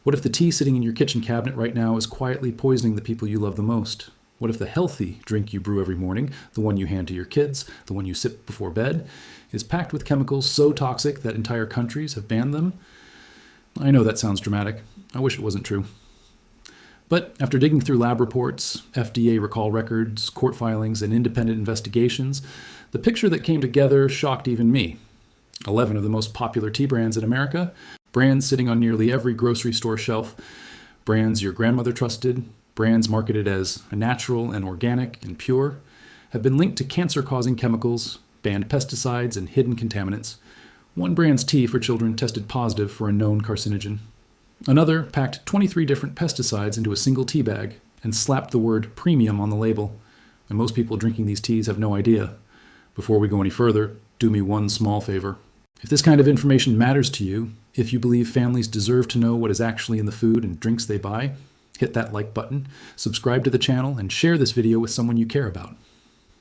What if the tea sitting in your kitchen cabinet right now is quietly poisoning the people you love the most? What if the healthy drink you brew every morning, the one you hand to your kids, the one you sip before bed, is packed with chemicals so toxic that entire countries have banned them? I know that sounds dramatic. I wish it wasn't true. But after digging through lab reports, FDA recall records, court filings, and independent investigations, the picture that came together shocked even me. 11 of the most popular tea brands in America, brands sitting on nearly every grocery store shelf, brands your grandmother trusted, brands marketed as natural and organic and pure, have been linked to cancer-causing chemicals, banned pesticides, and hidden contaminants. One brand's tea for children tested positive for a known carcinogen. Another packed 23 different pesticides into a single tea bag and slapped the word premium on the label. And most people drinking these teas have no idea. Before we go any further, do me one small favor. If this kind of information matters to you, if you believe families deserve to know what is actually in the food and drinks they buy, hit that like button, subscribe to the channel, and share this video with someone you care about.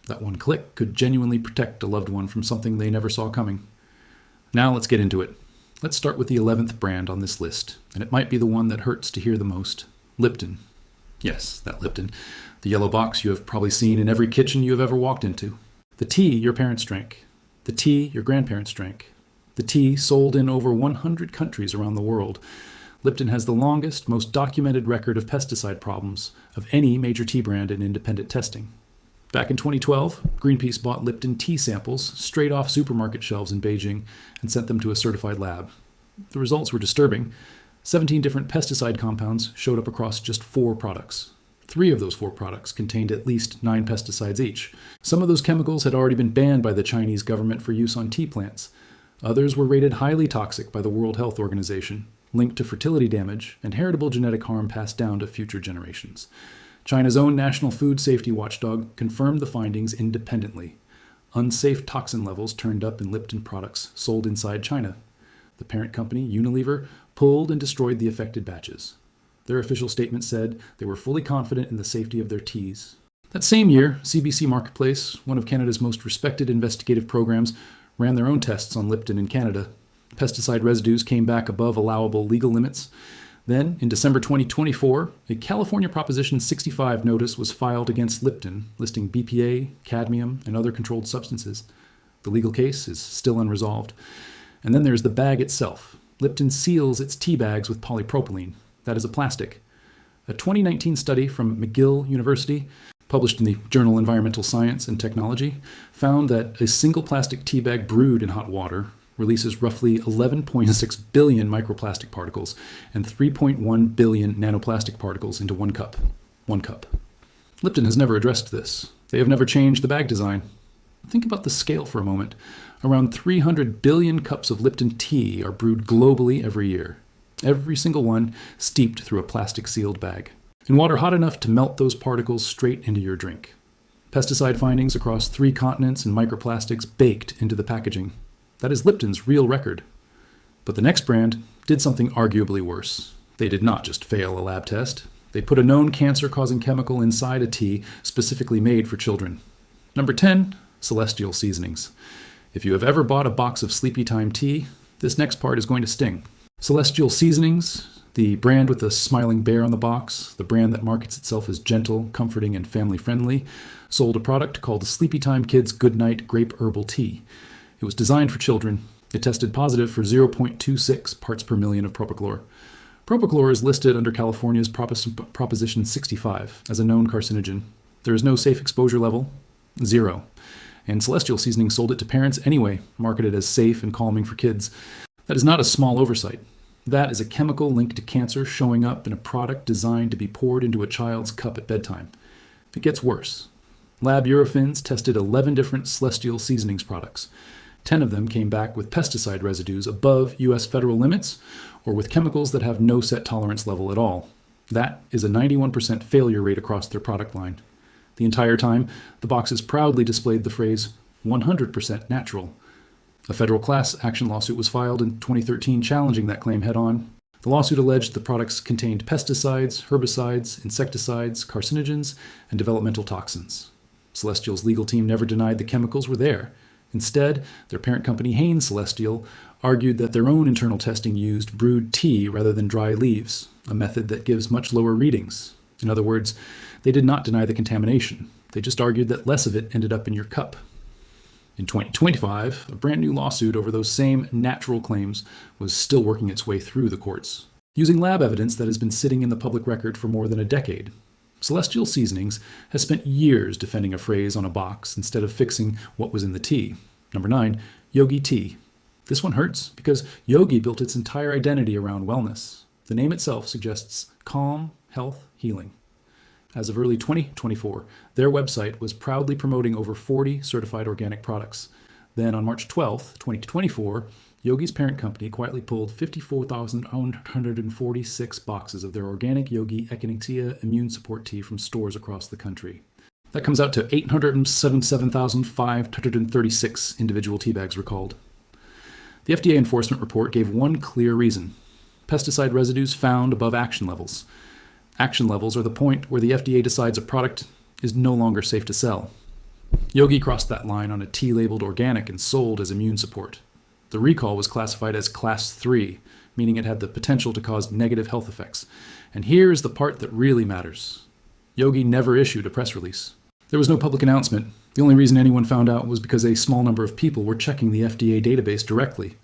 That one click could genuinely protect a loved one from something they never saw coming. Now let's get into it. Let's start with the 11th brand on this list, and it might be the one that hurts to hear the most. Lipton. Yes, that Lipton. The yellow box you have probably seen in every kitchen you have ever walked into. The tea your parents drank. The tea your grandparents drank. The tea sold in over 100 countries around the world. Lipton has the longest, most documented record of pesticide problems of any major tea brand in independent testing. Back in 2012, Greenpeace bought Lipton tea samples straight off supermarket shelves in Beijing and sent them to a certified lab. The results were disturbing. 17 different pesticide compounds showed up across just 4 products. 3 of those 4 products contained at least 9 pesticides each. Some of those chemicals had already been banned by the Chinese government for use on tea plants. Others were rated highly toxic by the World Health Organization, linked to fertility damage and heritable genetic harm passed down to future generations. China's own National Food Safety Watchdog confirmed the findings independently. Unsafe toxin levels turned up in Lipton products sold inside China. The parent company, Unilever, pulled and destroyed the affected batches. Their official statement said they were fully confident in the safety of their teas. That same year, CBC Marketplace, one of Canada's most respected investigative programs, ran their own tests on Lipton in Canada. Pesticide residues came back above allowable legal limits. Then, in December 2024, a California Proposition 65 notice was filed against Lipton, listing BPA, cadmium, and other controlled substances. The legal case is still unresolved. And then there's the bag itself. Lipton seals its tea bags with polypropylene. That is a plastic. A 2019 study from McGill University, published in the journal Environmental Science and Technology, found that a single plastic tea bag brewed in hot water releases roughly 11.6 billion microplastic particles and 3.1 billion nanoplastic particles into 1 cup. 1 cup. Lipton has never addressed this. They have never changed the bag design. Think about the scale for a moment. Around 300 billion cups of Lipton tea are brewed globally every year. Every single one steeped through a plastic-sealed bag. In water hot enough to melt those particles straight into your drink. Pesticide findings across 3 continents and microplastics baked into the packaging. That is Lipton's real record. But the next brand did something arguably worse. They did not just fail a lab test. They put a known cancer-causing chemical inside a tea specifically made for children. Number 10, Celestial Seasonings. If you have ever bought a box of Sleepy Time tea, this next part is going to sting. Celestial Seasonings, the brand with the smiling bear on the box, the brand that markets itself as gentle, comforting, and family-friendly, sold a product called the Sleepy Time Kids Goodnight Grape Herbal Tea. It was designed for children. It tested positive for 0.26 parts per million of propochlor. Propochlor is listed under California's Proposition 65 as a known carcinogen. There is no safe exposure level, 0. And Celestial Seasoning sold it to parents anyway, marketed as safe and calming for kids. That is not a small oversight. That is a chemical linked to cancer showing up in a product designed to be poured into a child's cup at bedtime. It gets worse. Lab Eurofins tested 11 different Celestial Seasonings products. 10 of them came back with pesticide residues above U.S. federal limits or with chemicals that have no set tolerance level at all. That is a 91% failure rate across their product line. The entire time, the boxes proudly displayed the phrase 100% natural. A federal class action lawsuit was filed in 2013 challenging that claim head-on. The lawsuit alleged the products contained pesticides, herbicides, insecticides, carcinogens, and developmental toxins. Celestial's legal team never denied the chemicals were there. Instead, their parent company Hain Celestial argued that their own internal testing used brewed tea rather than dry leaves, a method that gives much lower readings. In other words, they did not deny the contamination. They just argued that less of it ended up in your cup. In 2025, a brand new lawsuit over those same natural claims was still working its way through the courts. Using lab evidence that has been sitting in the public record for more than a decade, Celestial Seasonings has spent years defending a phrase on a box instead of fixing what was in the tea. Number 9, Yogi tea. This one hurts because Yogi built its entire identity around wellness. The name itself suggests calm, health, healing. As of early 2024, their website was proudly promoting over 40 certified organic products. Then on March 12, 2024, Yogi's parent company quietly pulled 54,146 boxes of their organic Yogi Echinacea immune support tea from stores across the country. That comes out to 877,536 individual tea bags recalled. The FDA enforcement report gave one clear reason: pesticide residues found above action levels. Action levels are the point where the FDA decides a product is no longer safe to sell. Yogi crossed that line on a tea labeled organic and sold as immune support. The recall was classified as Class 3, meaning it had the potential to cause negative health effects. And here is the part that really matters. Yogi never issued a press release. There was no public announcement. The only reason anyone found out was because a small number of people were checking the FDA database directly.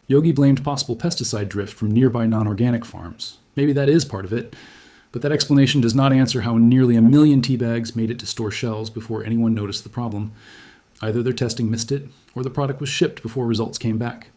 Yogi blamed possible pesticide drift from nearby non-organic farms. Maybe that is part of it, but that explanation does not answer how nearly 1 million tea bags made it to store shelves before anyone noticed the problem. Either their testing missed it, or the product was shipped before results came back.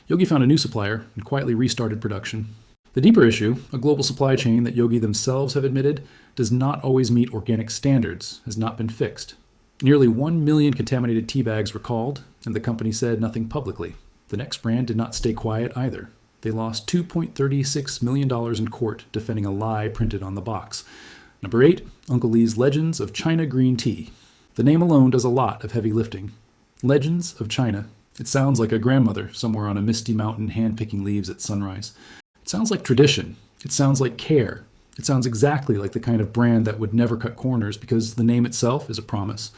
Yogi found a new supplier and quietly restarted production. The deeper issue, a global supply chain that Yogi themselves have admitted does not always meet organic standards, has not been fixed. Nearly 1 million contaminated tea bags recalled, and the company said nothing publicly. The next brand did not stay quiet either. They lost $2.36 million in court defending a lie printed on the box. Number 8, Uncle Lee's Legends of China Green Tea. The name alone does a lot of heavy lifting. Legends of China. It sounds like a grandmother somewhere on a misty mountain hand-picking leaves at sunrise. It sounds like tradition. It sounds like care. It sounds exactly like the kind of brand that would never cut corners because the name itself is a promise.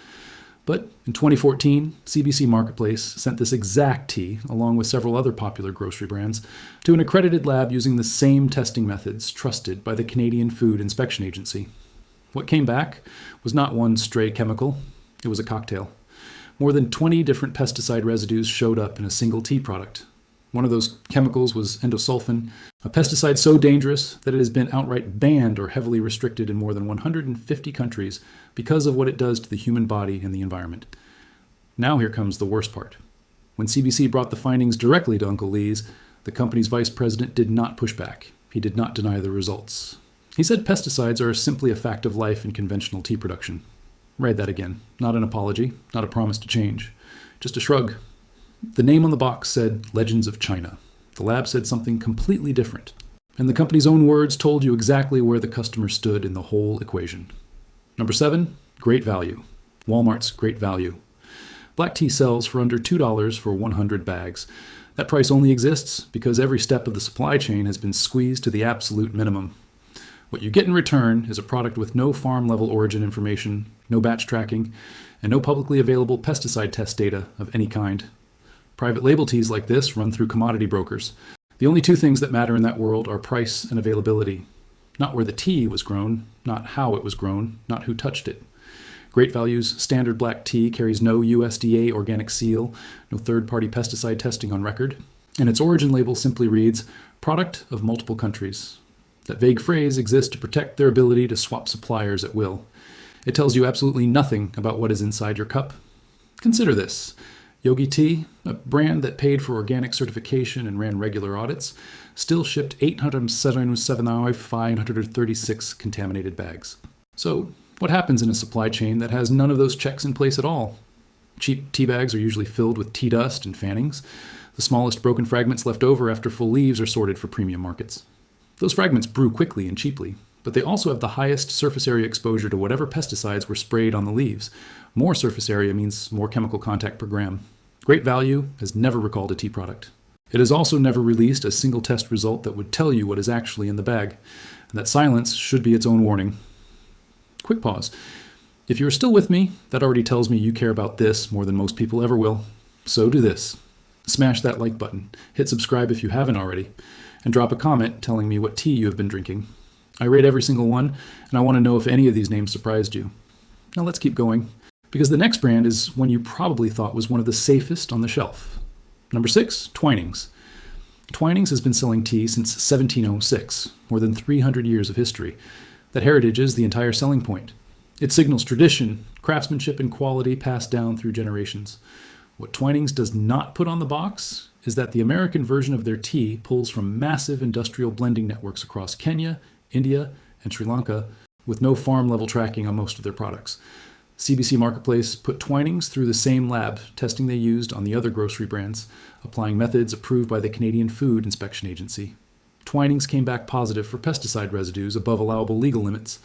But in 2014, CBC Marketplace sent this exact tea, along with several other popular grocery brands, to an accredited lab using the same testing methods trusted by the Canadian Food Inspection Agency. What came back was not one stray chemical, it was a cocktail. More than 20 different pesticide residues showed up in a single tea product. One of those chemicals was endosulfan, a pesticide so dangerous that it has been outright banned or heavily restricted in more than 150 countries because of what it does to the human body and the environment. Now here comes the worst part. When CBC brought the findings directly to Uncle Lee's, the company's vice president did not push back. He did not deny the results. He said pesticides are simply a fact of life in conventional tea production. Read that again. Not an apology, not a promise to change. Just a shrug. The name on the box said Legends of China. The lab said something completely different. And the company's own words told you exactly where the customer stood in the whole equation. Number 7, great value. Walmart's great value. Black tea sells for under $2 for 100 bags. That price only exists because every step of the supply chain has been squeezed to the absolute minimum. What you get in return is a product with no farm-level origin information, no batch tracking, and no publicly available pesticide test data of any kind. Private label teas like this run through commodity brokers. The only two things that matter in that world are price and availability. Not where the tea was grown, not how it was grown, not who touched it. Great Value's standard black tea carries no USDA organic seal, no third-party pesticide testing on record, and its origin label simply reads, product of multiple countries. That vague phrase exists to protect their ability to swap suppliers at will. It tells you absolutely nothing about what is inside your cup. Consider this. Yogi Tea, a brand that paid for organic certification and ran regular audits, still shipped 877,536 contaminated bags. So, what happens in a supply chain that has none of those checks in place at all? Cheap tea bags are usually filled with tea dust and fannings. The smallest broken fragments left over after full leaves are sorted for premium markets. Those fragments brew quickly and cheaply, but they also have the highest surface area exposure to whatever pesticides were sprayed on the leaves. More surface area means more chemical contact per gram. Great Value has never recalled a tea product. It has also never released a single test result that would tell you what is actually in the bag, and that silence should be its own warning. Quick pause. If you are still with me, that already tells me you care about this more than most people ever will. So do this. Smash that like button. Hit subscribe if you haven't already. and drop a comment telling me what tea you have been drinking. I rate every single one, and I want to know if any of these names surprised you. Now let's keep going, because the next brand is one you probably thought was one of the safest on the shelf. Number 6, Twinings. Twinings has been selling tea since 1706, more than 300 years of history. That heritage is the entire selling point. It signals tradition, craftsmanship, and quality passed down through generations. What Twinings does not put on the box is that the American version of their tea pulls from massive industrial blending networks across Kenya, India, and Sri Lanka, with no farm-level tracking on most of their products. CBC Marketplace put Twinings through the same lab testing they used on the other grocery brands, applying methods approved by the Canadian Food Inspection Agency. Twinings came back positive for pesticide residues above allowable legal limits.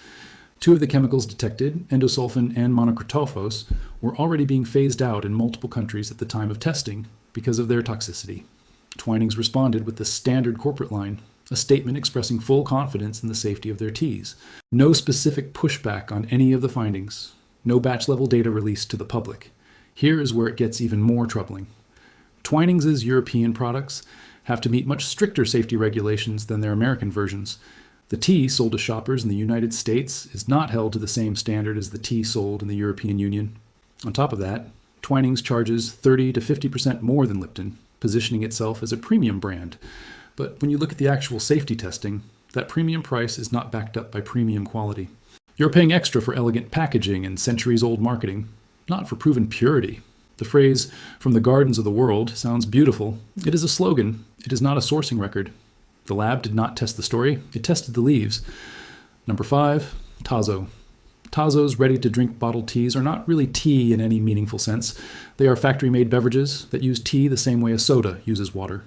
2 of the chemicals detected, endosulfan and monocrotophos, were already being phased out in multiple countries at the time of testing because of their toxicity. Twinings responded with the standard corporate line, a statement expressing full confidence in the safety of their teas. No specific pushback on any of the findings. No batch-level data released to the public. Here is where it gets even more troubling. Twinings' European products have to meet much stricter safety regulations than their American versions. The tea sold to shoppers in the United States is not held to the same standard as the tea sold in the European Union. On top of that, Twinings charges 30 to 50% more than Lipton, positioning itself as a premium brand. But when you look at the actual safety testing, that premium price is not backed up by premium quality. You're paying extra for elegant packaging and centuries-old marketing, not for proven purity. The phrase, "from the gardens of the world," sounds beautiful. It is a slogan. It is not a sourcing record. The lab did not test the story. It tested the leaves. Number 5, Tazo. Tazo's ready-to-drink bottled teas are not really tea in any meaningful sense. They are factory-made beverages that use tea the same way a soda uses water.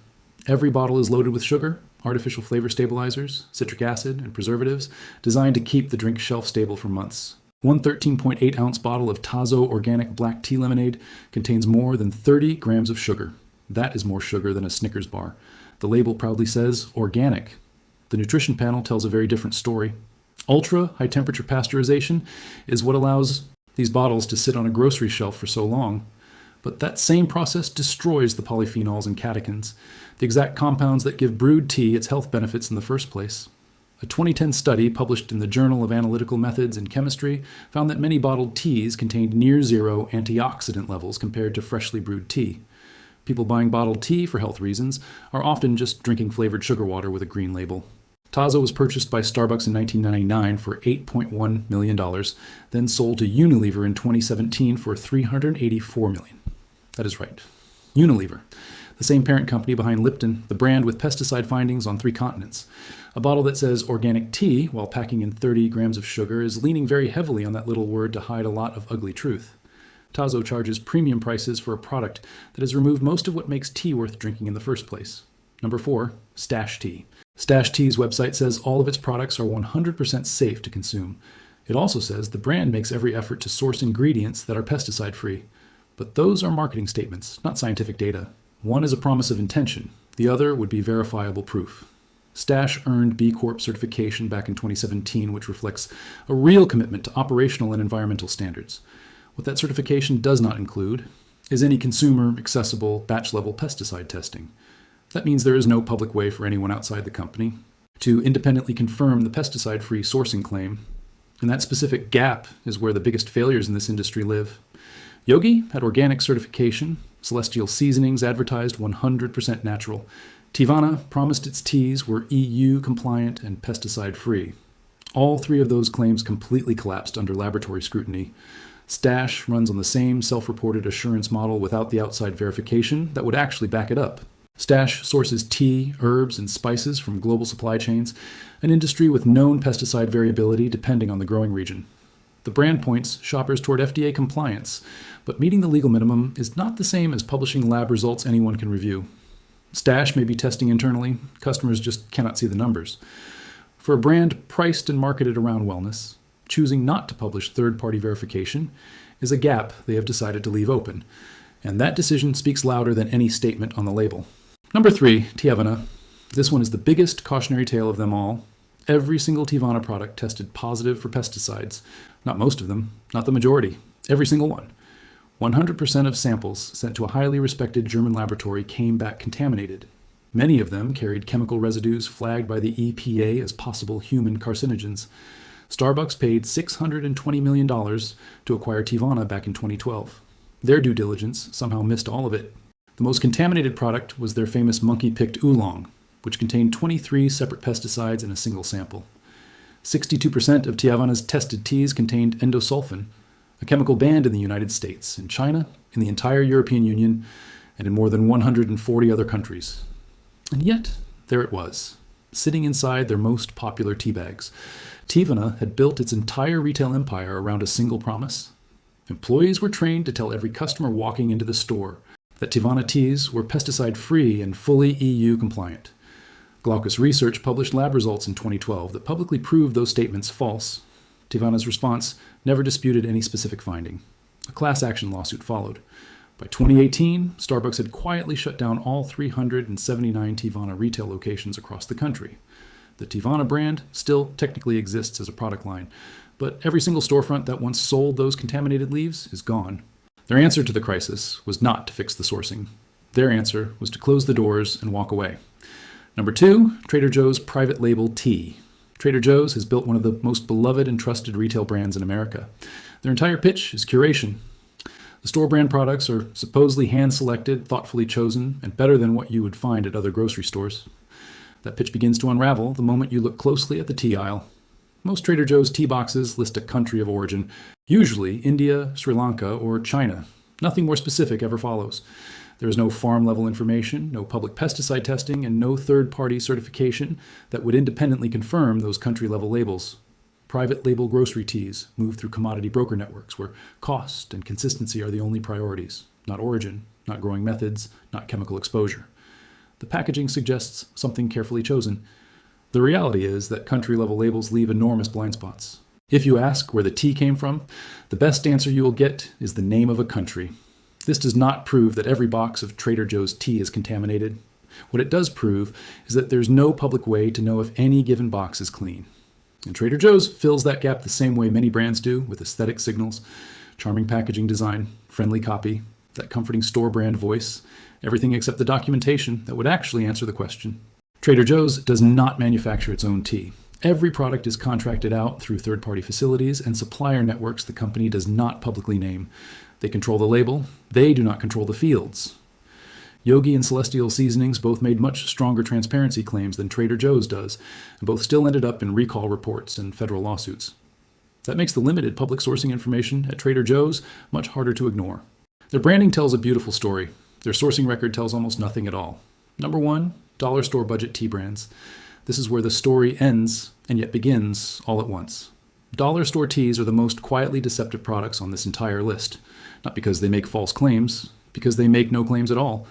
Every bottle is loaded with sugar, artificial flavor stabilizers, citric acid, and preservatives designed to keep the drink shelf-stable for months. One 13.8-ounce bottle of Tazo organic black tea lemonade contains more than 30 grams of sugar. That is more sugar than a Snickers bar. The label proudly says organic. The nutrition panel tells a very different story. Ultra high-temperature pasteurization is what allows these bottles to sit on a grocery shelf for so long. But that same process destroys the polyphenols and catechins, the exact compounds that give brewed tea its health benefits in the first place. A 2010 study published in the Journal of Analytical Methods in Chemistry found that many bottled teas contained near-zero antioxidant levels compared to freshly brewed tea. People buying bottled tea for health reasons are often just drinking flavored sugar water with a green label. Tazo was purchased by Starbucks in 1999 for $8.1 million, then sold to Unilever in 2017 for $384 million. That is right, Unilever, the same parent company behind Lipton, the brand with pesticide findings on 3 continents. A bottle that says organic tea while packing in 30 grams of sugar is leaning very heavily on that little word to hide a lot of ugly truth. Tazo charges premium prices for a product that has removed most of what makes tea worth drinking in the first place. Number 4, Stash Tea. Stash Tea's website says all of its products are 100% safe to consume. It also says the brand makes every effort to source ingredients that are pesticide-free. But those are marketing statements, not scientific data. One is a promise of intention. The other would be verifiable proof. Stash earned B Corp certification back in 2017, which reflects a real commitment to operational and environmental standards. What that certification does not include is any consumer-accessible batch-level pesticide testing. That means there is no public way for anyone outside the company to independently confirm the pesticide-free sourcing claim, and that specific gap is where the biggest failures in this industry live. Yogi had organic certification. Celestial Seasonings advertised 100% natural. Teavana promised its teas were EU compliant and pesticide free. All 3 of those claims completely collapsed under laboratory scrutiny. Stash runs on the same self-reported assurance model without the outside verification that would actually back it up. Stash sources tea, herbs, and spices from global supply chains, an industry with known pesticide variability depending on the growing region. The brand points shoppers toward FDA compliance, but meeting the legal minimum is not the same as publishing lab results anyone can review. Stash may be testing internally, customers just cannot see the numbers. For a brand priced and marketed around wellness, choosing not to publish third-party verification is a gap they have decided to leave open, and that decision speaks louder than any statement on the label. Number 3, Teavana. This one is the biggest cautionary tale of them all. Every single Teavana product tested positive for pesticides. Not most of them, not the majority, every single one. 100% of samples sent to a highly respected German laboratory came back contaminated. Many of them carried chemical residues flagged by the EPA as possible human carcinogens. Starbucks paid $620 million to acquire Teavana back in 2012. Their due diligence somehow missed all of it. The most contaminated product was their famous monkey-picked oolong, which contained 23 separate pesticides in a single sample. 62% of Teavana's tested teas contained endosulfan, a chemical banned in the United States, in China, in the entire European Union, and in more than 140 other countries. And yet, there it was, sitting inside their most popular tea bags. Teavana had built its entire retail empire around a single promise. Employees were trained to tell every customer walking into the store that Teavana teas were pesticide-free and fully EU compliant. Glaucus Research published lab results in 2012 that publicly proved those statements false. Teavana's response never disputed any specific finding. A class action lawsuit followed. By 2018, Starbucks had quietly shut down all 379 Teavana retail locations across the country. The Teavana brand still technically exists as a product line, but every single storefront that once sold those contaminated leaves is gone. Their answer to the crisis was not to fix the sourcing. Their answer was to close the doors and walk away. Number 2, Trader Joe's private label tea. Trader Joe's has built one of the most beloved and trusted retail brands in America. Their entire pitch is curation. The store brand products are supposedly hand-selected, thoughtfully chosen, and better than what you would find at other grocery stores. That pitch begins to unravel the moment you look closely at the tea aisle. Most Trader Joe's tea boxes list a country of origin, usually India, Sri Lanka, or China. Nothing more specific ever follows. There is no farm-level information, no public pesticide testing, and no third-party certification that would independently confirm those country-level labels. Private label grocery teas move through commodity broker networks where cost and consistency are the only priorities, not origin, not growing methods, not chemical exposure. The packaging suggests something carefully chosen. The reality is that country-level labels leave enormous blind spots. If you ask where the tea came from, the best answer you will get is the name of a country. This does not prove that every box of Trader Joe's tea is contaminated. What it does prove is that there's no public way to know if any given box is clean. And Trader Joe's fills that gap the same way many brands do, with aesthetic signals, charming packaging design, friendly copy, that comforting store brand voice, everything except the documentation that would actually answer the question. Trader Joe's does not manufacture its own tea. Every product is contracted out through third-party facilities and supplier networks the company does not publicly name. They control the label. They do not control the fields. Yogi and Celestial Seasonings both made much stronger transparency claims than Trader Joe's does, and both still ended up in recall reports and federal lawsuits. That makes the limited public sourcing information at Trader Joe's much harder to ignore. Their branding tells a beautiful story. Their sourcing record tells almost nothing at all. Number 1, dollar store budget tea brands. This is where the story ends and yet begins all at once. Dollar store teas are the most quietly deceptive products on this entire list. Not because they make false claims, because they make no claims at all.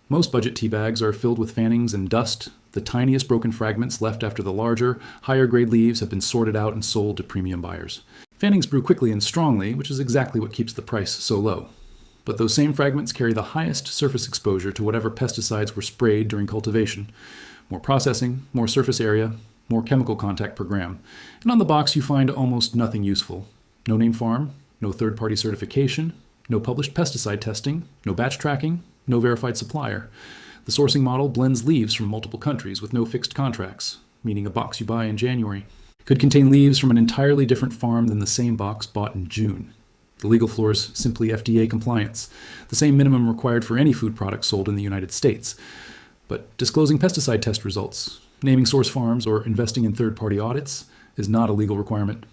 Most budget tea bags are filled with fannings and dust. The tiniest broken fragments left after the larger, higher-grade leaves have been sorted out and sold to premium buyers. Fannings brew quickly and strongly, which is exactly what keeps the price so low. But those same fragments carry the highest surface exposure to whatever pesticides were sprayed during cultivation. More processing, more surface area, more chemical contact per gram. And on the box you find almost nothing useful. No name farm, no third-party certification, no published pesticide testing, no batch tracking, no verified supplier. The sourcing model blends leaves from multiple countries with no fixed contracts, meaning a box you buy in January could contain leaves from an entirely different farm than the same box bought in June. The legal floor is simply FDA compliance, the same minimum required for any food product sold in the United States. But disclosing pesticide test results, naming source farms, or investing in third-party audits is not a legal requirement.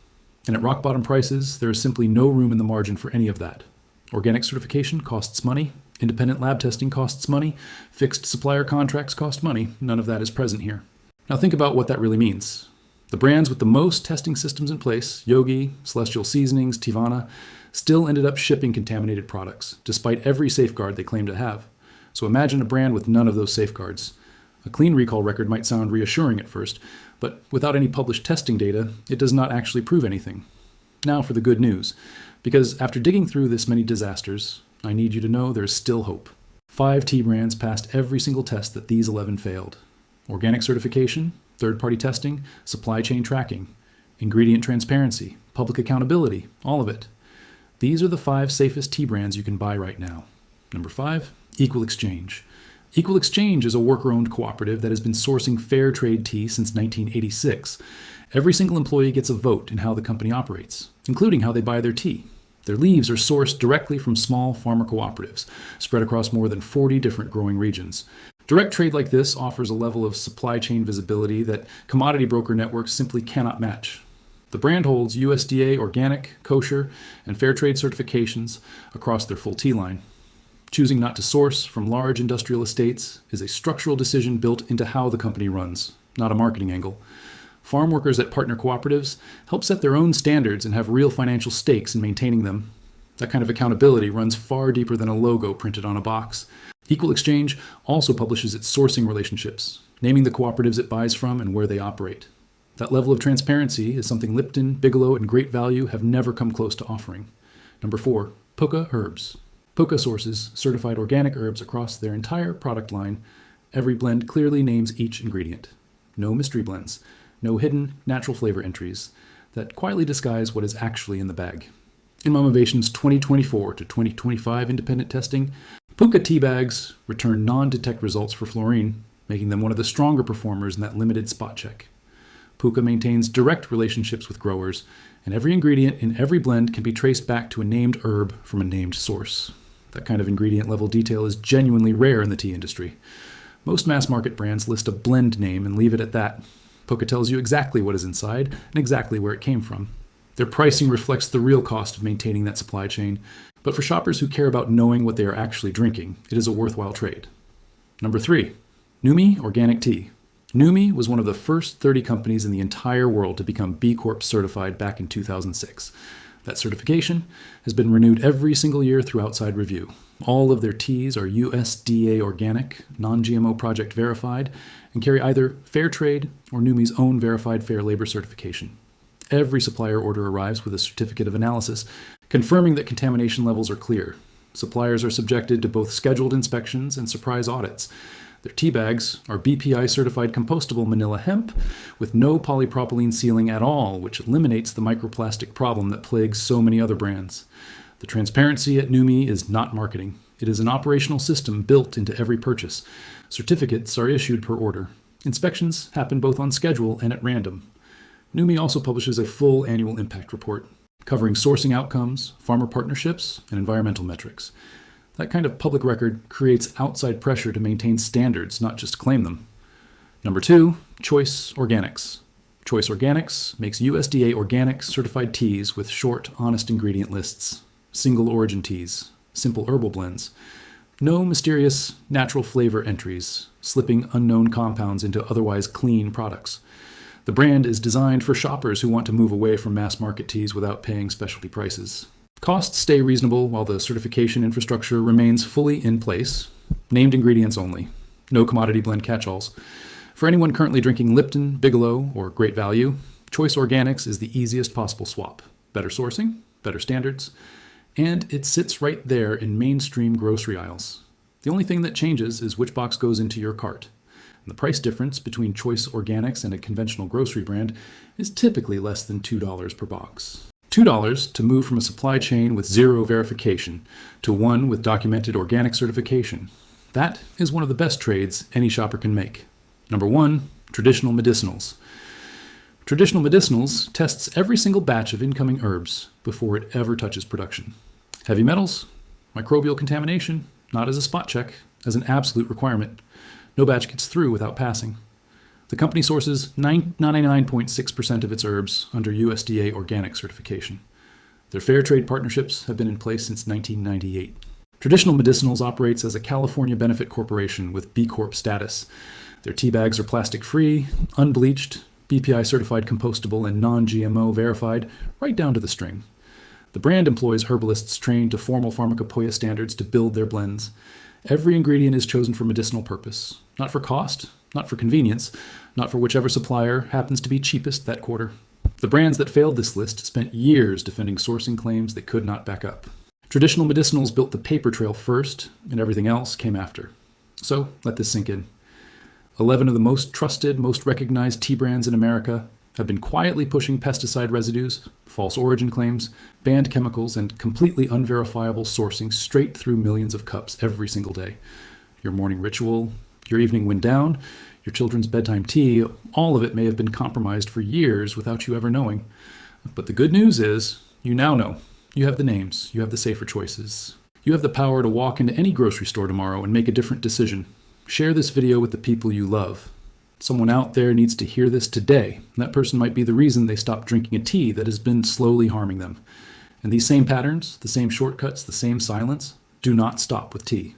And at rock-bottom prices, there is simply no room in the margin for any of that. Organic certification costs money. Independent lab testing costs money. Fixed supplier contracts cost money. None of that is present here. Now think about what that really means. The brands with the most testing systems in place, Yogi, Celestial Seasonings, Teavana, still ended up shipping contaminated products, despite every safeguard they claim to have. So imagine a brand with none of those safeguards. A clean recall record might sound reassuring at first, but without any published testing data, it does not actually prove anything. Now for the good news, because after digging through this many disasters, I need you to know there's still hope. 5 tea brands passed every single test that these 11 failed. Organic certification, third-party testing, supply chain tracking, ingredient transparency, public accountability, all of it. These are the 5 safest tea brands you can buy right now. Number 5, Equal Exchange. Equal Exchange is a worker-owned cooperative that has been sourcing fair trade tea since 1986. Every single employee gets a vote in how the company operates, including how they buy their tea. Their leaves are sourced directly from small farmer cooperatives, spread across more than 40 different growing regions. Direct trade like this offers a level of supply chain visibility that commodity broker networks simply cannot match. The brand holds USDA organic, kosher, and fair trade certifications across their full tea line. Choosing not to source from large industrial estates is a structural decision built into how the company runs, not a marketing angle. Farm workers at partner cooperatives help set their own standards and have real financial stakes in maintaining them. That kind of accountability runs far deeper than a logo printed on a box. Equal Exchange also publishes its sourcing relationships, naming the cooperatives it buys from and where they operate. That level of transparency is something Lipton, Bigelow, and Great Value have never come close to offering. Number 4, Pukka Herbs. Pukka sources certified organic herbs across their entire product line. Every blend clearly names each ingredient. No mystery blends, no hidden natural flavor entries that quietly disguise what is actually in the bag. In Momovation's 2024 to 2025 independent testing, Pukka tea bags return non-detect results for fluorine, making them one of the stronger performers in that limited spot check. Pukka maintains direct relationships with growers, and every ingredient in every blend can be traced back to a named herb from a named source. That kind of ingredient level detail is genuinely rare in the tea industry. Most mass market brands list a blend name and leave it at that. Pukka tells you exactly what is inside and exactly where it came from. Their pricing reflects the real cost of maintaining that supply chain, but for shoppers who care about knowing what they are actually drinking, it is a worthwhile trade. Number 3, Numi Organic Tea. Numi was one of the first 30 companies in the entire world to become B Corp certified back in 2006. That certification has been renewed every single year through outside review. All of their teas are USDA organic, non-GMO project verified, and carry either Fair Trade or Numi's own verified fair labor certification. Every supplier order arrives with a certificate of analysis, confirming that contamination levels are clear. Suppliers are subjected to both scheduled inspections and surprise audits. Their tea bags are BPI certified compostable manila hemp with no polypropylene sealing at all, which eliminates the microplastic problem that plagues so many other brands. The transparency at Numi is not marketing. It is an operational system built into every purchase. Certificates are issued per order. Inspections happen both on schedule and at random. Numi also publishes a full annual impact report, covering sourcing outcomes, farmer partnerships, and environmental metrics. That kind of public record creates outside pressure to maintain standards, not just claim them. Number 2, Choice Organics. Choice Organics makes USDA organic certified teas with short, honest ingredient lists, single origin teas, simple herbal blends, no mysterious natural flavor entries, slipping unknown compounds into otherwise clean products. The brand is designed for shoppers who want to move away from mass market teas without paying specialty prices. Costs stay reasonable while the certification infrastructure remains fully in place. Named ingredients only. No commodity blend catch-alls. For anyone currently drinking Lipton, Bigelow, or Great Value, Choice Organics is the easiest possible swap. Better sourcing, better standards, and it sits right there in mainstream grocery aisles. The only thing that changes is which box goes into your cart. And the price difference between Choice Organics and a conventional grocery brand is typically less than $2 per box. $2 to move from a supply chain with zero verification to one with documented organic certification. That is one of the best trades any shopper can make. Number 1, Traditional Medicinals. Traditional Medicinals tests every single batch of incoming herbs before it ever touches production. Heavy metals, microbial contamination, not as a spot check, as an absolute requirement. No batch gets through without passing. The company sources 99.6% of its herbs under USDA organic certification. Their fair trade partnerships have been in place since 1998. Traditional Medicinals operates as a California benefit corporation with B Corp status. Their tea bags are plastic-free, unbleached, BPI certified compostable, and non-GMO verified, right down to the string. The brand employs herbalists trained to formal pharmacopoeia standards to build their blends. Every ingredient is chosen for medicinal purpose, not for cost, not for convenience, not for whichever supplier happens to be cheapest that quarter. The brands that failed this list spent years defending sourcing claims they could not back up. Traditional Medicinals built the paper trail first, and everything else came after. So let this sink in. 11 of the most trusted, most recognized tea brands in America have been quietly pushing pesticide residues, false origin claims, banned chemicals, and completely unverifiable sourcing straight through millions of cups every single day. Your morning ritual, your evening wind down, your children's bedtime tea, all of it may have been compromised for years without you ever knowing. But the good news is, you now know. You have the names, you have the safer choices. You have the power to walk into any grocery store tomorrow and make a different decision. Share this video with the people you love. Someone out there needs to hear this today. That person might be the reason they stopped drinking a tea that has been slowly harming them. And these same patterns, the same shortcuts, the same silence, do not stop with tea.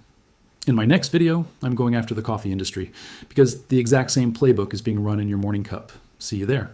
In my next video, I'm going after the coffee industry, because the exact same playbook is being run in your morning cup. See you there.